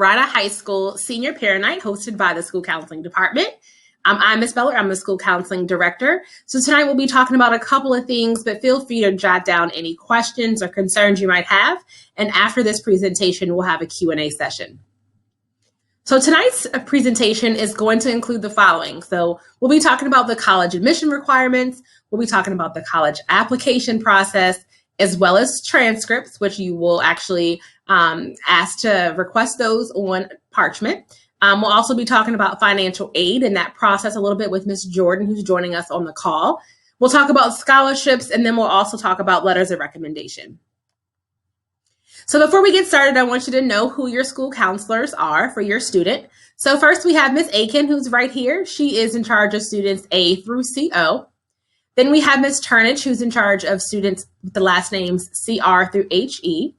Rada High School Senior Parent Night hosted by the School Counseling Department. I'm Ms. Beller. I'm the School Counseling Director. So tonight we'll be talking about a couple of things, but feel free to jot down any questions or concerns you might have. And after this presentation, we'll have a Q&A session. So tonight's presentation is going to include the following. So we'll be talking about the college admission requirements. We'll be talking about the college application process, as well as transcripts, which you will actually ask to request those on parchment. We'll also be talking about financial aid and that process a little bit with Ms. Jordan, who's joining us on the call. We'll talk about scholarships, and then we'll also talk about letters of recommendation. So before we get started, I want you to know who your school counselors are for your student. So first we have Ms. Aiken, who's right here. She is in charge of students A through CO. Then we have Ms. Turnage, who's in charge of students with the last names CR through HE.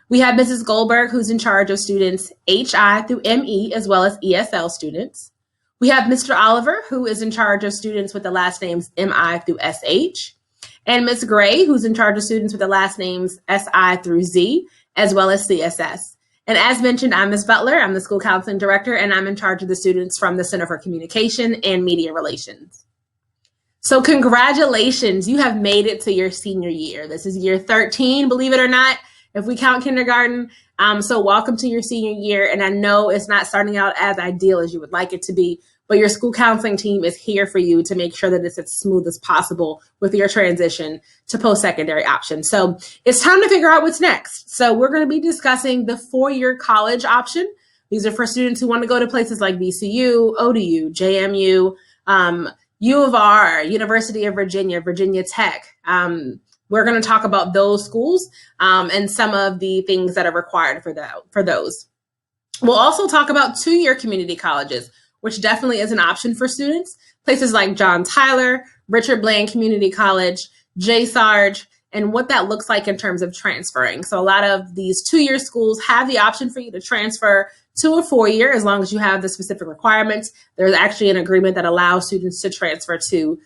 We have Mrs. Goldberg, who's in charge of students HI through ME, as well as ESL students. We have Mr. Oliver, who is in charge of students with the last names MI through SH. And Ms. Gray, who's in charge of students with the last names SI through Z, as well as CSS. And as mentioned, I'm Ms. Butler. I'm the School Counseling Director, and I'm in charge of the students from the Center for Communication and Media Relations. So congratulations, you have made it to your senior year. This is year 13, believe it or not, if we count kindergarten. So welcome to your senior year. And I know it's not starting out as ideal as you would like it to be, but your school counseling team is here for you to make sure that it's as smooth as possible with your transition to post-secondary options. So it's time to figure out what's next. So we're going to be discussing the four-year college option. These are for students who want to go to places like VCU, ODU, JMU, U of R, University of Virginia, Virginia Tech. We're going to talk about those schools and some of the things that are required for those. We'll also talk about two-year community colleges, which definitely is an option for students. Places like John Tyler, Richard Bland Community College, J. Sarge, and what that looks like in terms of transferring. So a lot of these two-year schools have the option for you to transfer to a four-year as long as you have the specific requirements. There's actually an agreement that allows students to transfer to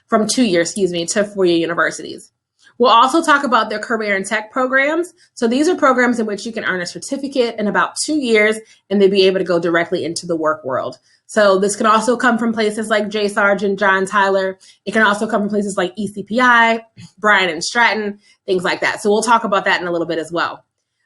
from two year to four-year universities. We'll also talk about their career and tech programs. So these are programs in which you can earn a certificate in about 2 years and then be able to go directly into the work world. So this can also come from places like J. Sarge and John Tyler. It can also come from places like ECPI, Bryan and Stratton, things like that. So we'll talk about that in a little bit as well.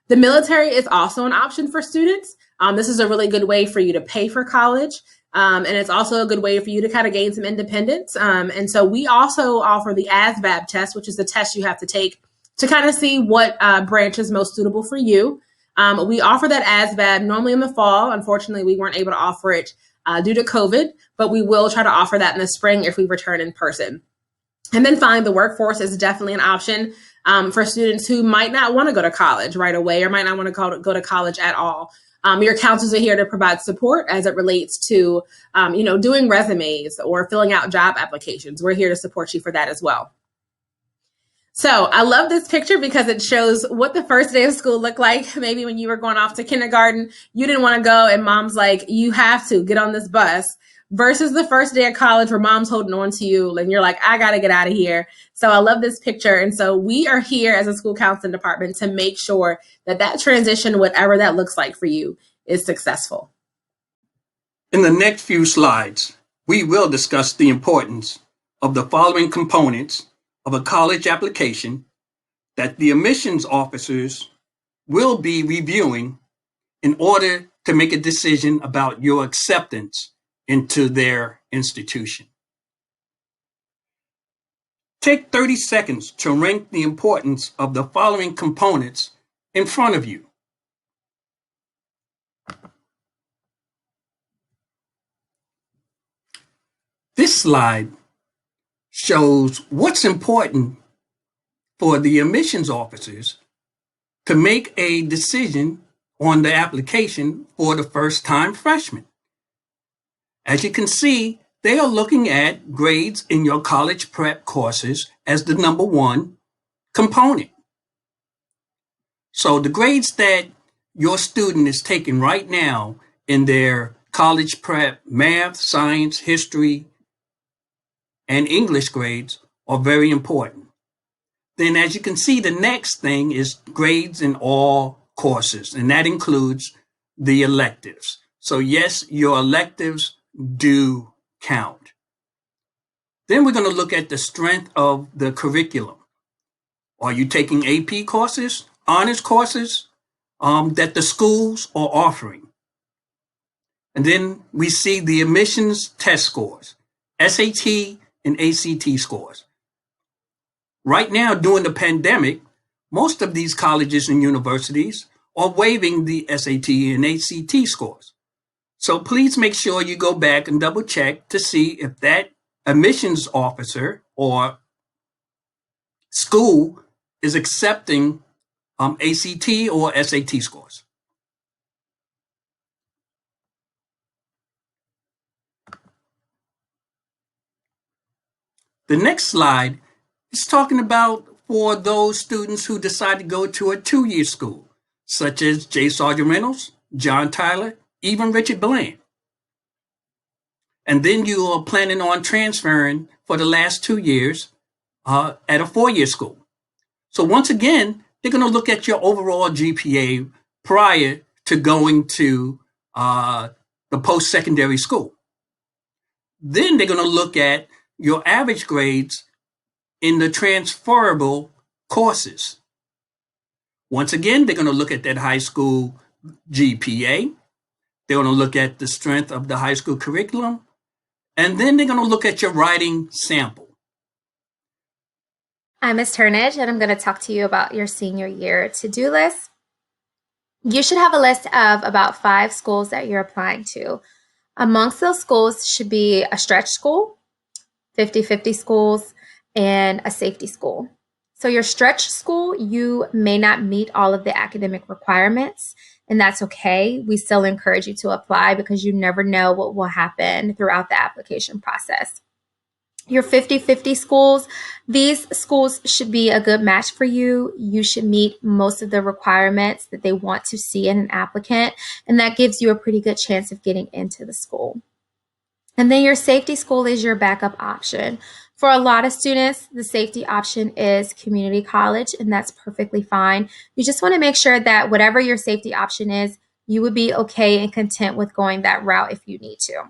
The military is also an option for students. This is a really good way for you to pay for college. And it's also a good way for you to kind of gain some independence. And so we also offer the ASVAB test, which is the test you have to take to kind of see what branch is most suitable for you. We offer that ASVAB normally in the fall. Unfortunately, we weren't able to offer it due to COVID, but we will try to offer that in the spring if we return in person. And then finally, the workforce is definitely an option for students who might not want to go to college right away or might not want to go to college at all. Your counselors are here to provide support as it relates to, doing resumes or filling out job applications. We're here to support you for that as well. So I love this picture because it shows what the first day of school looked like. Maybe when you were going off to kindergarten, you didn't want to go and mom's like, you have to get on this bus, versus the first day of college where mom's holding on to you and you're like, I got to get out of here. So I love this picture. And so we are here as a school counseling department to make sure that that transition, whatever that looks like for you, is successful. In the next few slides, we will discuss the importance of the following components of a college application that the admissions officers will be reviewing in order to make a decision about your acceptance into their institution. Take 30 seconds to rank the importance of the following components in front of you. This slide shows what's important for the admissions officers to make a decision on the application for the first-time freshman. As you can see, they are looking at grades in your college prep courses as the number one component. So the grades that your student is taking right now in their college prep math, science, history, and English grades are very important. Then as you can see, the next thing is grades in all courses, and that includes the electives. So yes, your electives do count. Then we're going to look at the strength of the curriculum. Are you taking AP courses, honors courses that the schools are offering? And then we see the admissions test scores, SAT and ACT scores. Right now, during the pandemic, most of these colleges and universities are waiving the SAT and ACT scores. So please make sure you go back and double check to see if that admissions officer or school is accepting ACT or SAT scores. The next slide is talking about for those students who decide to go to a 2-year school, such as J. Sargent Reynolds, John Tyler, even Richard Bland. And then you are planning on transferring for the last 2 years at a 4-year school. So once again, they're going to look at your overall GPA prior to going to the post-secondary school. Then they're going to look at your average grades in the transferable courses. Once again, they're going to look at that high school GPA. They're going to look at the strength of the high school curriculum. And then they're going to look at your writing sample. I'm Ms. Turnage, and I'm going to talk to you about your senior year to-do list. You should have a list of about 5 schools that you're applying to. Amongst those schools should be a stretch school, 50-50 schools, and a safety school. So your stretch school, you may not meet all of the academic requirements, and that's okay. We still encourage you to apply because you never know what will happen throughout the application process. Your 50-50 schools, these schools should be a good match for you. You should meet most of the requirements that they want to see in an applicant, and that gives you a pretty good chance of getting into the school. And then your safety school is your backup option. For a lot of students, the safety option is community college, and that's perfectly fine. You just want to make sure that whatever your safety option is, you would be okay and content with going that route if you need to.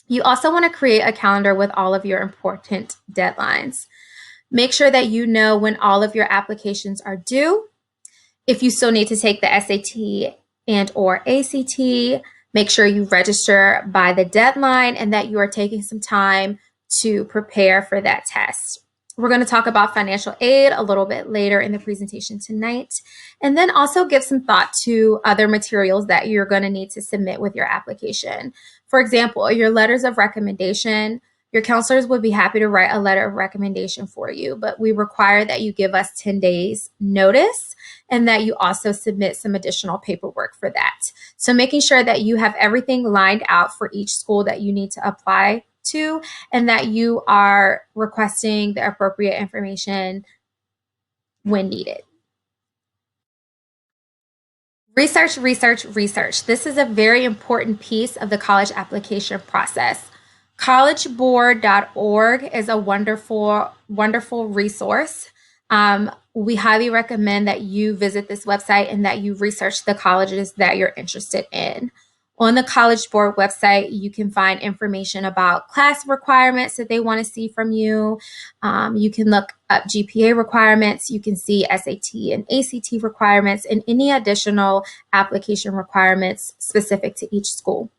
You also want to create a calendar with all of your important deadlines. Make sure that you know when all of your applications are due. If you still need to take the SAT and or ACT, make sure you register by the deadline and that you are taking some time to prepare for that test. We're going to talk about financial aid a little bit later in the presentation tonight, and then also give some thought to other materials that you're going to need to submit with your application. For example, your letters of recommendation. Your counselors would be happy to write a letter of recommendation for you, but we require that you give us 10 days notice and that you also submit some additional paperwork for that. So making sure that you have everything lined out for each school that you need to apply to, and that you are requesting the appropriate information when needed. Research, research, research. This is a very important piece of the college application process. Collegeboard.org is a wonderful, wonderful resource. We highly recommend that you visit this website and that you research the colleges that you're interested in. On the College Board website, you can find information about class requirements that they want to see from you. You can look up GPA requirements. You can see SAT and ACT requirements and any additional application requirements specific to each school.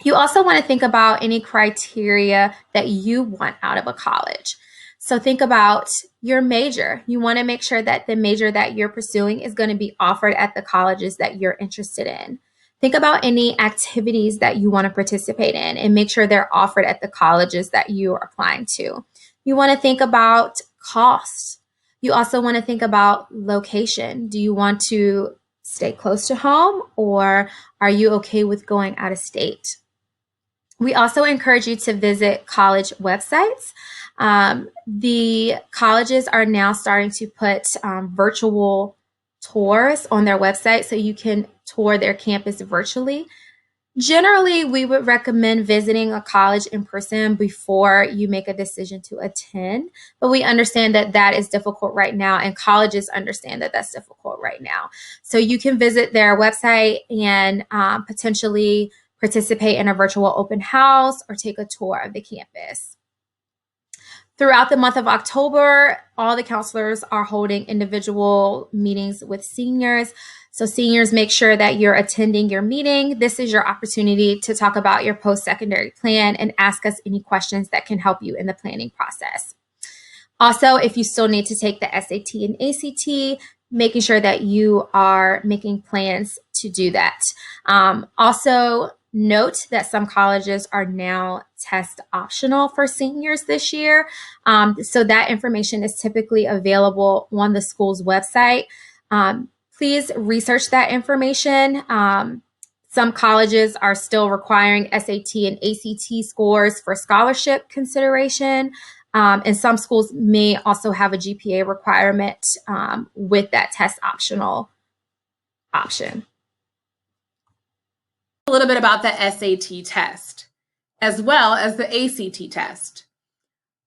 You also want to think about any criteria that you want out of a college. So think about your major. You want to make sure that the major that you're pursuing is going to be offered at the colleges that you're interested in. Think about any activities that you want to participate in and make sure they're offered at the colleges that you are applying to. You want to think about costs. You also want to think about location. Do you want to stay close to home, or are you okay with going out of state? We also encourage you to visit college websites. The colleges are now starting to put virtual tours on their website so you can tour their campus virtually. Generally, we would recommend visiting a college in person before you make a decision to attend, but we understand that that is difficult right now, and colleges understand that that's difficult right now. So you can visit their website and potentially participate in a virtual open house or take a tour of the campus. Throughout the month of October, all the counselors are holding individual meetings with seniors. So seniors, make sure that you're attending your meeting. This is your opportunity to talk about your post-secondary plan and ask us any questions that can help you in the planning process. Also, if you still need to take the SAT and ACT, making sure that you are making plans to do that. Also, note that some colleges are now test optional for seniors this year. So that information is typically available on the school's website. Please research that information. Some colleges are still requiring SAT and ACT scores for scholarship consideration. And some schools may also have a GPA requirement with that test optional option. A little bit about the SAT test as well as the ACT test.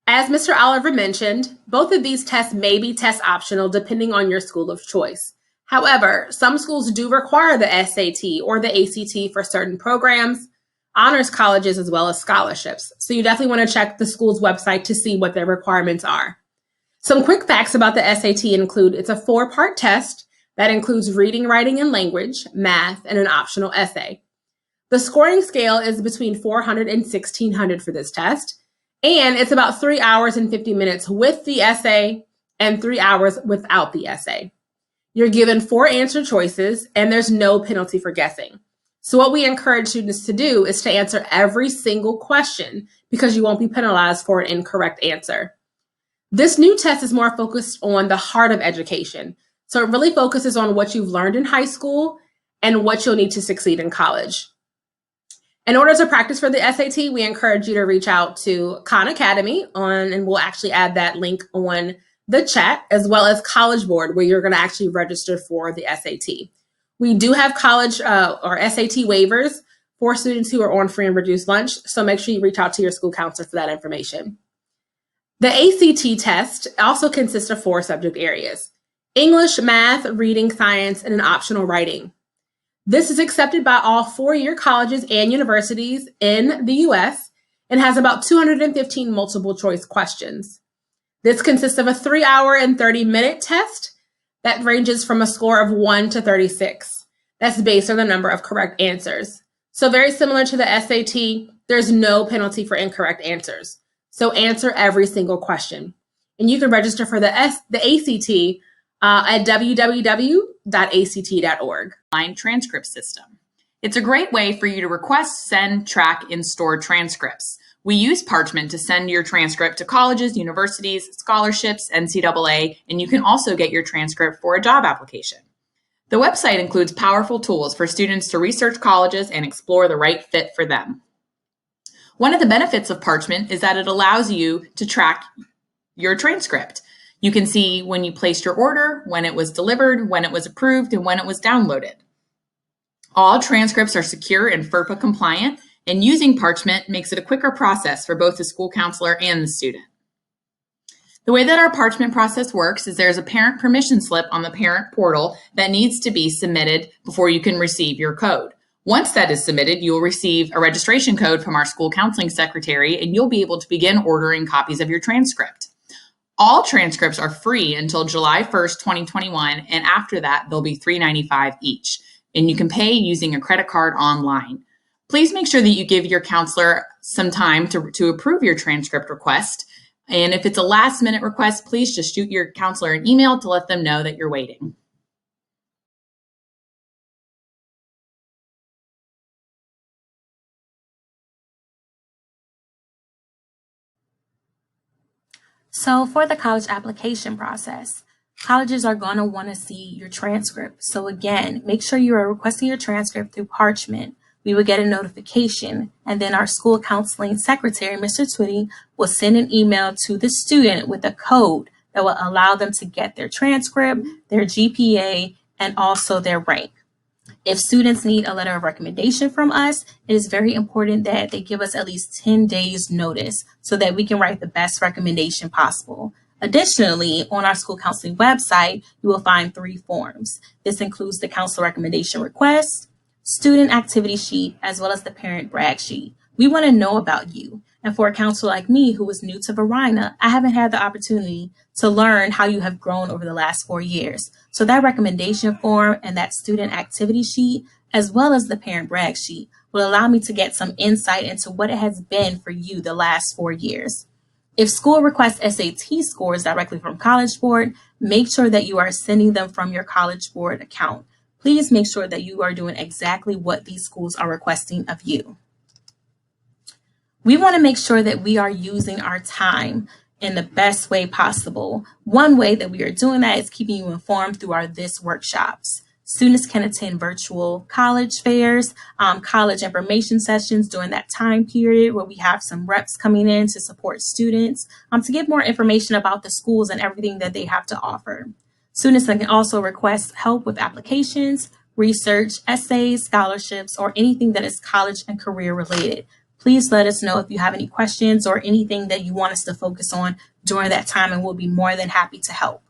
As Mr. Oliver mentioned, both of these tests may be test optional depending on your school of choice. However, some schools do require the SAT or the ACT for certain programs, honors colleges, as well as scholarships. So you definitely want to check the school's website to see what their requirements are. Some quick facts about the SAT include it's a 4-part test that includes reading, writing, and language, math, and an optional essay. The scoring scale is between 400 and 1600 for this test, and it's about 3 hours and 50 minutes with the essay and 3 hours without the essay. You're given 4 answer choices, and there's no penalty for guessing. So what we encourage students to do is to answer every single question because you won't be penalized for an incorrect answer. This new test is more focused on the heart of education. So it really focuses on what you've learned in high school and what you'll need to succeed in college. In order to practice for the SAT, we encourage you to reach out to Khan Academy and we'll actually add that link on the chat, as well as College Board, where you're going to actually register for the SAT. We do have college or SAT waivers for students who are on free and reduced lunch, so make sure you reach out to your school counselor for that information. The ACT test also consists of 4 subject areas: English, math, reading, science, and an optional writing. This is accepted by all 4-year colleges and universities in the US and has about 215 multiple choice questions. This consists of a 3-hour and 30-minute test that ranges from a score of 1 to 36. That's based on the number of correct answers. So very similar to the SAT, there's no penalty for incorrect answers. So answer every single question. And you can register for the ACT at www.act.org. Online transcript system. It's a great way for you to request, send, track, and store transcripts. We use Parchment to send your transcript to colleges, universities, scholarships, NCAA, and you can also get your transcript for a job application. The website includes powerful tools for students to research colleges and explore the right fit for them. One of the benefits of Parchment is that it allows you to track your transcript. You can see when you placed your order, when it was delivered, when it was approved, and when it was downloaded. All transcripts are secure and FERPA compliant, and using Parchment makes it a quicker process for both the school counselor and the student. The way that our Parchment process works is there's a parent permission slip on the parent portal that needs to be submitted before you can receive your code. Once that is submitted, you will receive a registration code from our school counseling secretary, and you'll be able to begin ordering copies of your transcript. All transcripts are free until July 1st, 2021, and after that, they'll be $3.95 each, and you can pay using a credit card online. Please make sure that you give your counselor some time to approve your transcript request, and if it's a last-minute request, please just shoot your counselor an email to let them know that you're waiting. So for the college application process, colleges are going to want to see your transcript. So again, make sure you are requesting your transcript through Parchment. We will get a notification, and then our school counseling secretary, Mr. Twitty, will send an email to the student with a code that will allow them to get their transcript, their GPA, and also their rank. If students need a letter of recommendation from us, it is very important that they give us at least 10 days notice so that we can write the best recommendation possible. Additionally, on our school counseling website, you will find 3 forms. This includes the counselor recommendation request, student activity sheet, as well as the parent brag sheet. We want to know about you. And for a counselor like me who is new to Varina, I haven't had the opportunity to learn how you have grown over the last 4 years. So that recommendation form and that student activity sheet, as well as the parent brag sheet, will allow me to get some insight into what it has been for you the last 4 years. If school requests SAT scores directly from College Board, make sure that you are sending them from your College Board account. Please make sure that you are doing exactly what these schools are requesting of you. We want to make sure that we are using our time in the best way possible. One way that we are doing that is keeping you informed through our This workshops. Students can attend virtual college fairs, college information sessions during that time period where we have some reps coming in to support students to give more information about the schools and everything that they have to offer. Students can also request help with applications, research, essays, scholarships, or anything that is college and career related. Please let us know if you have any questions or anything that you want us to focus on during that time, and we'll be more than happy to help.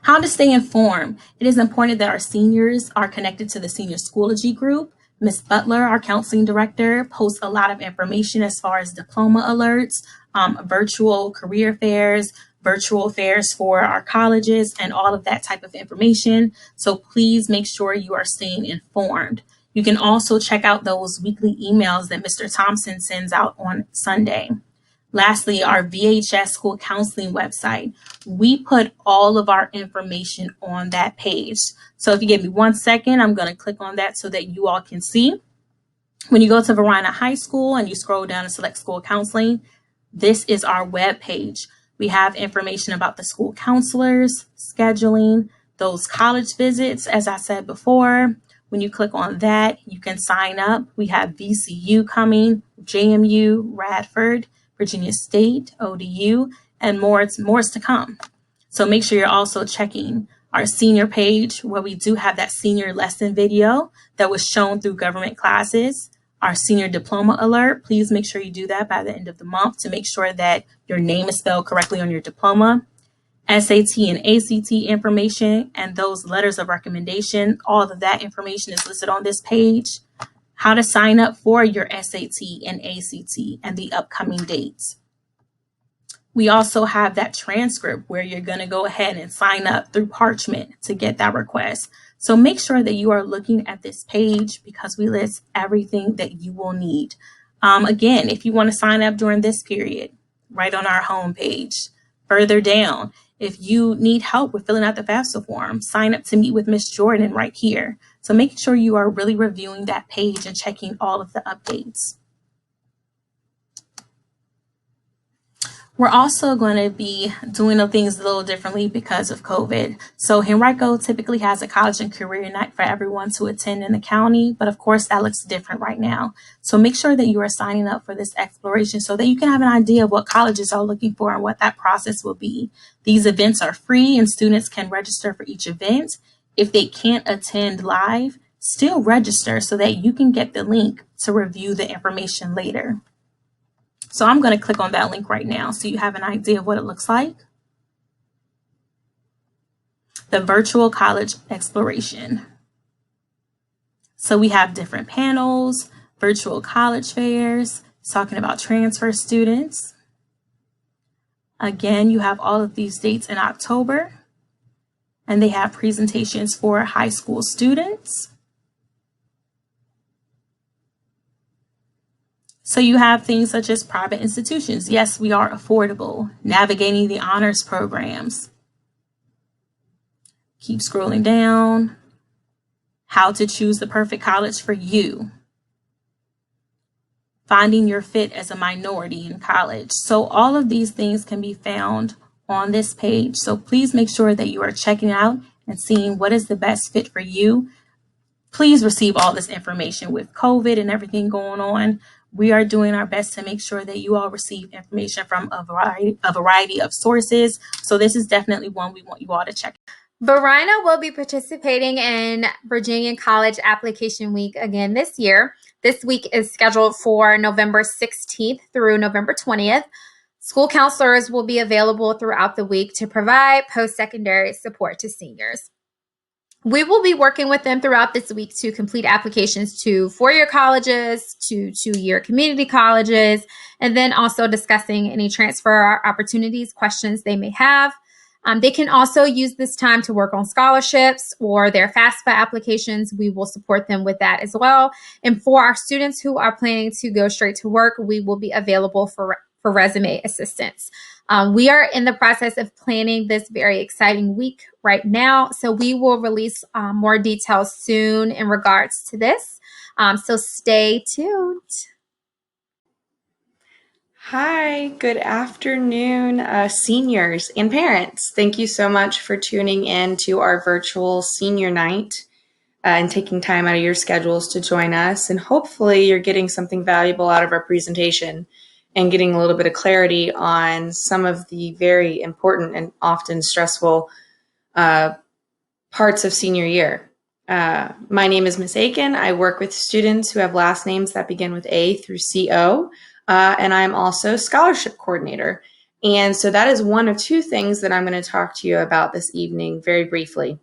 How to stay informed. It is important that our seniors are connected to the Senior Schoology group. Ms. Butler, our counseling director, posts a lot of information as far as diploma alerts, virtual career fairs, virtual fairs for our colleges, and all of that type of information. So please make sure you are staying informed. You can also check out those weekly emails that Mr. Thompson sends out on Sunday. Lastly, our VHS school counseling website. We put all of our information on that page. So if you give me 1 second, I'm going to click on that so that you all can see. When you go to Varina High School and you scroll down and select school counseling, this is our web page. We have information about the school counselors, scheduling, those college visits, as I said before. When you click on that, you can sign up. We have VCU coming, JMU, Radford, Virginia State, ODU, and more to come. So make sure you're also checking our senior page where we do have that senior lesson video that was shown through government classes. Our senior diploma alert, please make sure you do that by the end of the month to make sure that your name is spelled correctly on your diploma. SAT and ACT information and those letters of recommendation, all of that information is listed on this page. How to sign up for your SAT and ACT and the upcoming dates. We also have that transcript where you're going to go ahead and sign up through Parchment to get that request. So make sure that you are looking at this page because we list everything that you will need. Again, if you want to sign up during this period, right on our homepage, further down, if you need help with filling out the FAFSA form, sign up to meet with Ms. Jordan right here. So making sure you are really reviewing that page and checking all of the updates. We're also going to be doing things a little differently because of COVID. So Henrico typically has a college and career night for everyone to attend in the county, but of course that looks different right now. So make sure that you are signing up for this exploration so that you can have an idea of what colleges are looking for and what that process will be. These events are free and students can register for each event. If they can't attend live, still register so that you can get the link to review the information later. So I'm going to click on that link right now so you have an idea of what it looks like. The virtual college exploration. So we have different panels, virtual college fairs, talking about transfer students. Again, you have all of these dates in October, and they have presentations for high school students. So you have things such as private institutions. Yes, we are affordable. Navigating the honors programs. Keep scrolling down. How to choose the perfect college for you. Finding your fit as a minority in college. So all of these things can be found on this page. So please make sure that you are checking out and seeing what is the best fit for you. Please receive all this information with COVID and everything going on. We are doing our best to make sure that you all receive information from a variety of sources. So this is definitely one we want you all to check. Verina will be participating in Virginia College Application Week again this year. This week is scheduled for November 16th through November 20th. School counselors will be available throughout the week to provide post-secondary support to seniors. We will be working with them throughout this week to complete applications to four-year colleges, to two-year community colleges, and then also discussing any transfer opportunities, questions they may have. They can also use this time to work on scholarships or their FAFSA applications. We will support them with that as well. And for our students who are planning to go straight to work, we will be available for resume assistance. We are in the process of planning this very exciting week right now, so we will release more details soon in regards to this. So stay tuned. Hi, good afternoon, seniors and parents. Thank you so much for tuning in to our virtual senior night and taking time out of your schedules to join us. And hopefully you're getting something valuable out of our presentation and getting a little bit of clarity on some of the very important and often stressful parts of senior year. My name is Miss Aiken. I work with students who have last names that begin with A through CO. And I'm also scholarship coordinator. And so that is one of two things that I'm going to talk to you about this evening very briefly.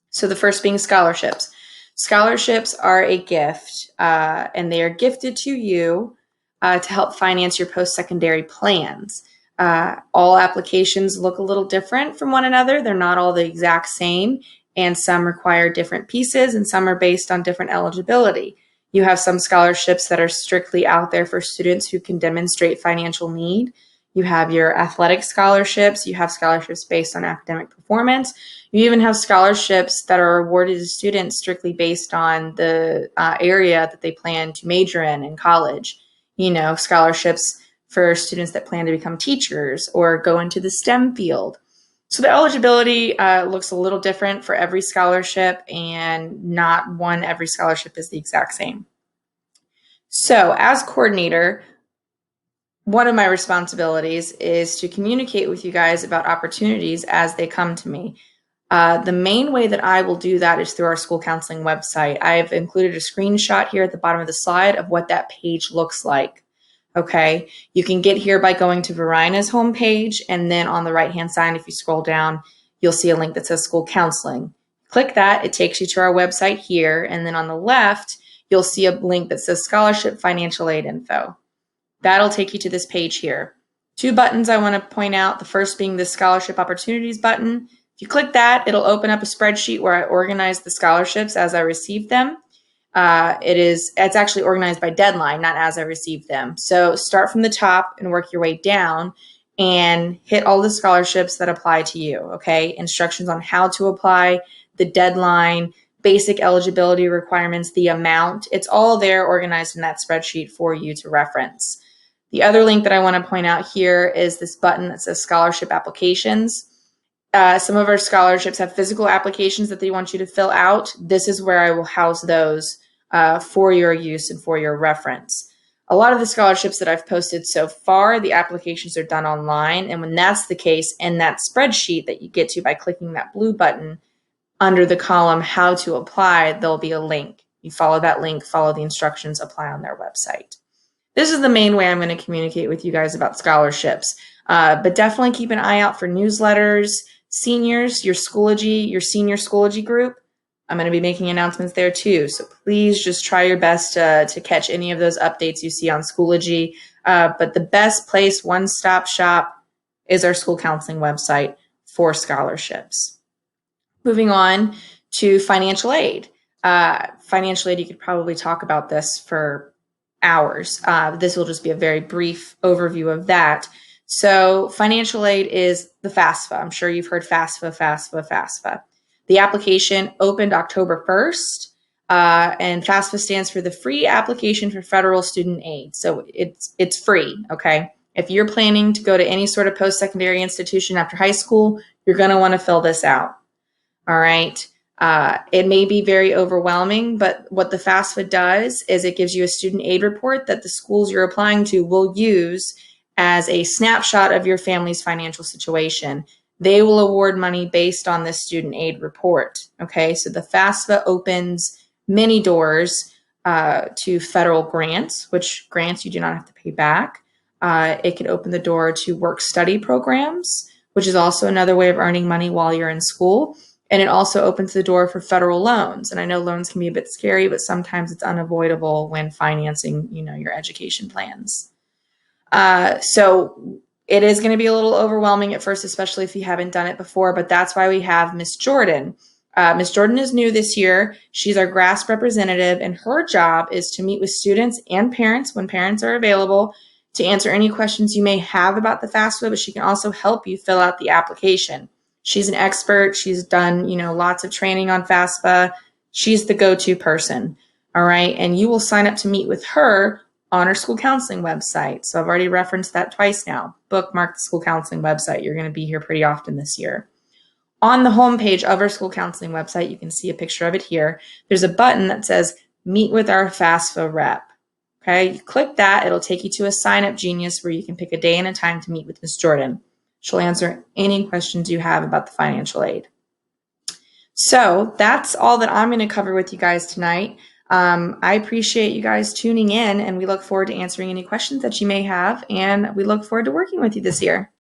So the first being scholarships. Scholarships are a gift, and they are gifted to you to help finance your post-secondary plans. All applications look a little different from one another. They're not all the exact same, and some require different pieces, and some are based on different eligibility. You have some scholarships that are strictly out there for students who can demonstrate financial need. You have your athletic scholarships. You have scholarships based on academic performance. You even have scholarships that are awarded to students strictly based on the area that they plan to major in college. You know, scholarships for students that plan to become teachers or go into the STEM field. So the eligibility looks a little different for every scholarship, and not every scholarship is the exact same. So as coordinator, one of my responsibilities is to communicate with you guys about opportunities as they come to me. The main way that I will do that is through our school counseling website. I've included a screenshot here at the bottom of the slide of what that page looks like. Okay, you can get here by going to Verina's homepage, and then on the right-hand side, if you scroll down, you'll see a link that says School Counseling. Click that, it takes you to our website here, and then on the left, you'll see a link that says Scholarship Financial Aid Info. That'll take you to this page here. Two buttons I want to point out, the first being the Scholarship Opportunities button. If you click that, it'll open up a spreadsheet where I organize the scholarships as I receive them. It's actually organized by deadline, not as I receive them. So start from the top and work your way down and hit all the scholarships that apply to you. Okay. Instructions on how to apply, the deadline, basic eligibility requirements, the amount. It's all there organized in that spreadsheet for you to reference. The other link that I want to point out here is this button that says scholarship applications. Some of our scholarships have physical applications that they want you to fill out. This is where I will house those for your use and for your reference. A lot of the scholarships that I've posted so far, the applications are done online. And when that's the case, in that spreadsheet that you get to by clicking that blue button under the column how to apply, there'll be a link. You follow that link, follow the instructions, apply on their website. This is the main way I'm going to communicate with you guys about scholarships. But definitely keep an eye out for newsletters. Seniors, your senior Schoology group, I'm going to be making announcements there too. So please just try your best to catch any of those updates you see on Schoology. But the best place, one-stop shop, is our school counseling website for scholarships. Moving on to financial aid. Financial aid, you could probably talk about this for hours. This will just be a very brief overview of that. So financial aid is the FAFSA. I'm sure you've heard FAFSA. The application opened October 1st, and FAFSA stands for the Free Application for Federal Student Aid. So it's free, okay? If you're planning to go to any sort of post-secondary institution after high school, you're going to want to fill this out, all right? It may be very overwhelming, but what the FAFSA does is it gives you a student aid report that the schools you're applying to will use as a snapshot of your family's financial situation. they will award money based on this student aid report. Okay, so the FAFSA opens many doors to federal grants, which grants you do not have to pay back. It can open the door to work-study programs, which is also another way of earning money while you're in school. And it also opens the door for federal loans. And I know loans can be a bit scary, but sometimes it's unavoidable when financing, your education plans. So it is going to be a little overwhelming at first, especially if you haven't done it before, but that's why we have Miss Jordan. Miss Jordan is new this year. She's our GRASP representative, and her job is to meet with students and parents when parents are available to answer any questions you may have about the FAFSA, but she can also help you fill out the application. She's an expert. She's done, lots of training on FAFSA. She's the go-to person. All right. And you will sign up to meet with her on our school counseling website. So I've already referenced that twice now. Bookmark the school counseling website. You're going to be here pretty often this year. On the homepage of our school counseling website, you can see a picture of it here. There's a button that says meet with our FAFSA rep. Okay, you click that. It'll take you to a sign up genius where you can pick a day and a time to meet with Ms. Jordan. She'll answer any questions you have about the financial aid. So that's all that I'm going to cover with you guys tonight. I appreciate you guys tuning in, and we look forward to answering any questions that you may have, and we look forward to working with you this year.